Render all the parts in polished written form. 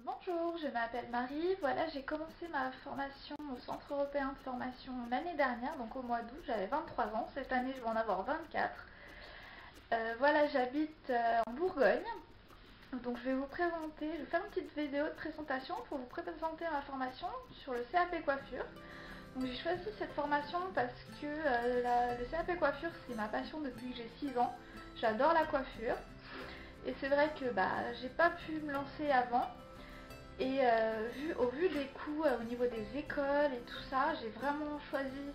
Bonjour, je m'appelle Marie. Voilà, j'ai commencé ma formation au Centre européen de formation l'année dernière, donc au mois d'août, j'avais 23 ans. Cette année, je vais en avoir 24. Voilà, j'habite en Bourgogne. Donc je vais vous présenter, je vais faire une petite vidéo de présentation pour vous présenter ma formation sur le CAP coiffure. Donc j'ai choisi cette formation parce que le CAP coiffure, c'est ma passion depuis que j'ai 6 ans. J'adore la coiffure. Et c'est vrai que j'ai pas pu me lancer avant. Et au vu des coûts au niveau des écoles et tout ça, j'ai vraiment choisi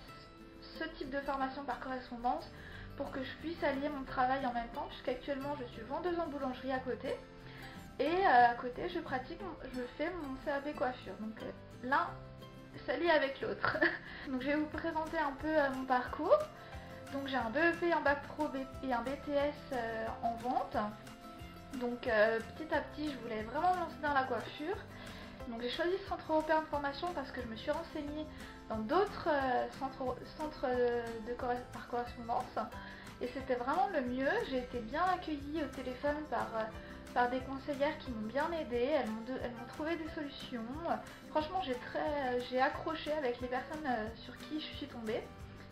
ce type de formation par correspondance pour que je puisse allier mon travail en même temps, puisqu'actuellement je suis vendeuse en boulangerie à côté. Et à côté, je fais mon CAP coiffure. Donc l'un s'allie avec l'autre. Donc je vais vous présenter un peu mon parcours. Donc j'ai un BEP, un bac pro et un BTS en vente. Donc petit à petit, je voulais vraiment me lancer dans la coiffure. Donc j'ai choisi ce centre européen de formation parce que je me suis renseignée dans d'autres centres par correspondance. Et c'était vraiment le mieux. J'ai été bien accueillie au téléphone par des conseillères qui m'ont bien aidée. Elles m'ont trouvé des solutions. Franchement, j'ai accroché avec les personnes sur qui je suis tombée.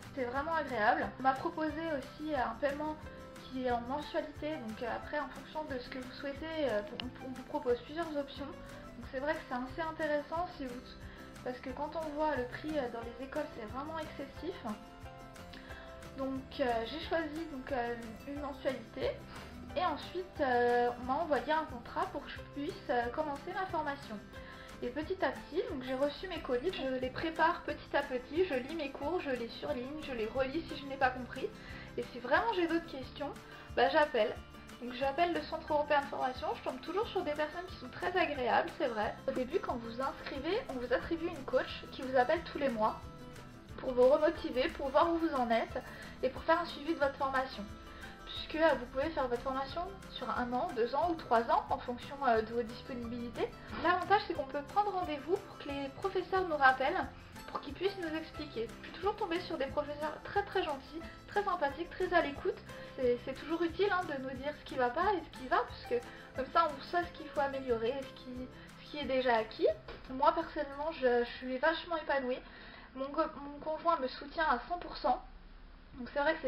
C'était vraiment agréable. On m'a proposé aussi un paiement qui est en mensualité, donc après en fonction de ce que vous souhaitez, on vous propose plusieurs options. Donc c'est vrai que c'est assez intéressant parce que quand on voit le prix dans les écoles, c'est vraiment excessif. Donc j'ai choisi une mensualité et ensuite on m'a envoyé un contrat pour que je puisse commencer ma formation. Et petit à petit, donc j'ai reçu mes colis, je les prépare petit à petit, je lis mes cours, je les surligne, je les relis si je n'ai pas compris. Et si vraiment j'ai d'autres questions, j'appelle. Donc j'appelle le Centre européen de formation, je tombe toujours sur des personnes qui sont très agréables, c'est vrai. Au début, quand vous vous inscrivez, on vous attribue une coach qui vous appelle tous les mois pour vous remotiver, pour voir où vous en êtes et pour faire un suivi de votre formation. Puisque vous pouvez faire votre formation sur 1 an, 2 ans ou 3 ans en fonction de vos disponibilités. L'avantage, c'est qu'on peut prendre rendez-vous pour que les professeurs nous rappellent pour qu'ils puissent nous expliquer. Je suis toujours tombée sur des professeurs très très gentils, très sympathiques, très à l'écoute. C'est toujours utile de nous dire ce qui va pas et ce qui va, puisque comme ça on sait ce qu'il faut améliorer et ce qui est déjà acquis. Moi personnellement, je suis vachement épanouie. Mon conjoint me soutient à 100%, donc c'est vrai que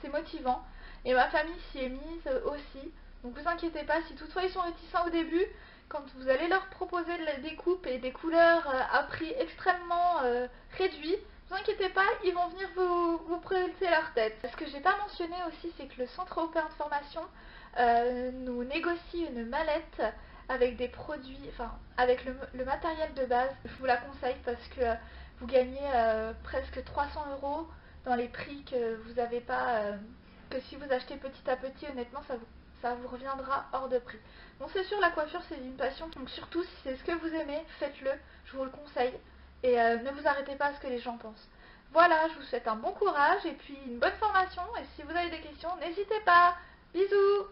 c'est motivant. Et ma famille s'y est mise aussi. Donc vous inquiétez pas, si toutefois ils sont réticents au début, quand vous allez leur proposer des coupes et des couleurs à prix extrêmement réduit, ne vous inquiétez pas, ils vont venir vous presser leur tête. Ce que j'ai pas mentionné aussi, c'est que le Centre européen de formation nous négocie une mallette avec des produits, avec le matériel de base. Je vous la conseille parce que vous gagnez presque 300 € dans les prix que vous n'avez pas, que si vous achetez petit à petit, honnêtement, ça vous reviendra hors de prix. Bon, c'est sûr, la coiffure, c'est une passion, donc surtout, si c'est ce que vous aimez, faites-le, je vous le conseille, et ne vous arrêtez pas à ce que les gens pensent. Voilà, je vous souhaite un bon courage, et puis une bonne formation, et si vous avez des questions, n'hésitez pas. Bisous!